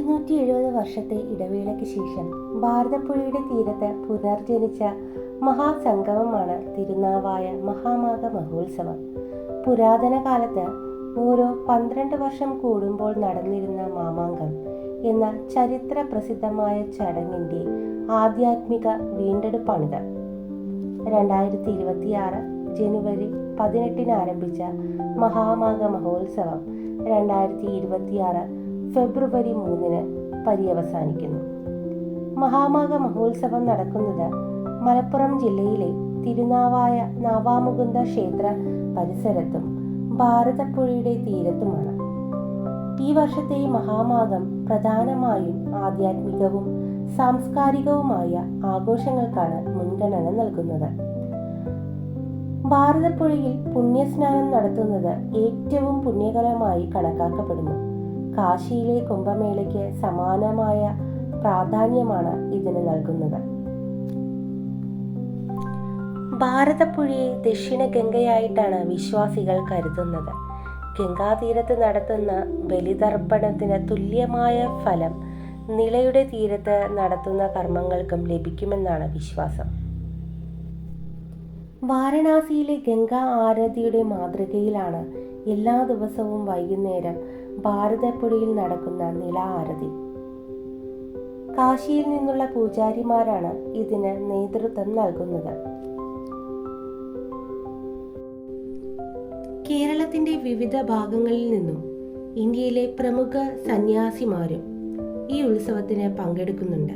270 വർഷത്തെ ഇടവേളയ്ക്ക് ശേഷം ഭാരതപ്പുഴയുടെ തീരത്ത് പുനർജനിച്ച മഹാസംഗമമാണ് തിരുനാവായ മഹാമാഘ മഹോത്സവം. പുരാതന കാലത്ത് ഓരോ 12 വർഷം കൂടുമ്പോൾ നടന്നിരുന്ന മാമാങ്കം എന്ന ചരിത്ര പ്രസിദ്ധമായ ചടങ്ങിൻ്റെ ആധ്യാത്മിക വീണ്ടെടുപ്പാണിത്. 2026 ജനുവരി 18 ആരംഭിച്ച മഹാമാഘ മഹോത്സവം 2026 ഫെബ്രുവരി 3 പര്യവസാനിക്കുന്നു. മഹാമാഘ മഹോത്സവം നടക്കുന്നത് മലപ്പുറം ജില്ലയിലെ തിരുനാവായ നാവാമുകുന്ദ ക്ഷേത്ര പരിസരത്തും ഭാരതപ്പുഴയുടെ തീരത്തുമാണ്. ഈ വർഷത്തെ മഹാമാഘം പ്രധാനമായും ആധ്യാത്മികവും സാംസ്കാരികവുമായ ആഘോഷങ്ങൾക്കാണ് മുൻഗണന നൽകുന്നത്. ഭാരതപ്പുഴയിൽ പുണ്യസ്നാനം നടത്തുന്നത് ഏറ്റവും പുണ്യകരമായി കണക്കാക്കപ്പെടുന്നു. കാശിയിലെ കുംഭമേളയ്ക്ക് സമാനമായ പ്രാധാന്യമാണ് ഇതിന് നൽകുന്നത്. ഭാരതപ്പുഴയെ ദക്ഷിണ ഗംഗയായിട്ടാണ് വിശ്വാസികൾ കരുതുന്നത്. ഗംഗാതീരത്ത് നടത്തുന്ന ബലിതർപ്പണത്തിന് തുല്യമായ ഫലം നിളയുടെ തീരത്ത് നടത്തുന്ന കർമ്മങ്ങൾക്കും ലഭിക്കുമെന്നാണ് വിശ്വാസം. വാരണാസിയിലെ ഗംഗാ ആരതിയുടെ മാതൃകയിലാണ് എല്ലാ ദിവസവും വൈകുന്നേരം ഭാരതപ്പുഴയിൽ നടക്കുന്ന നിള ആരതി. കാശിയിൽ നിന്നുള്ള പൂജാരിമാരാണ് ഇതിന് നേതൃത്വം നൽകുന്നത്. കേരളത്തിന്റെ വിവിധ ഭാഗങ്ങളിൽ നിന്നും ഇന്ത്യയിലെ പ്രമുഖ സന്യാസിമാരും ഈ ഉത്സവത്തിന് പങ്കെടുക്കുന്നുണ്ട്.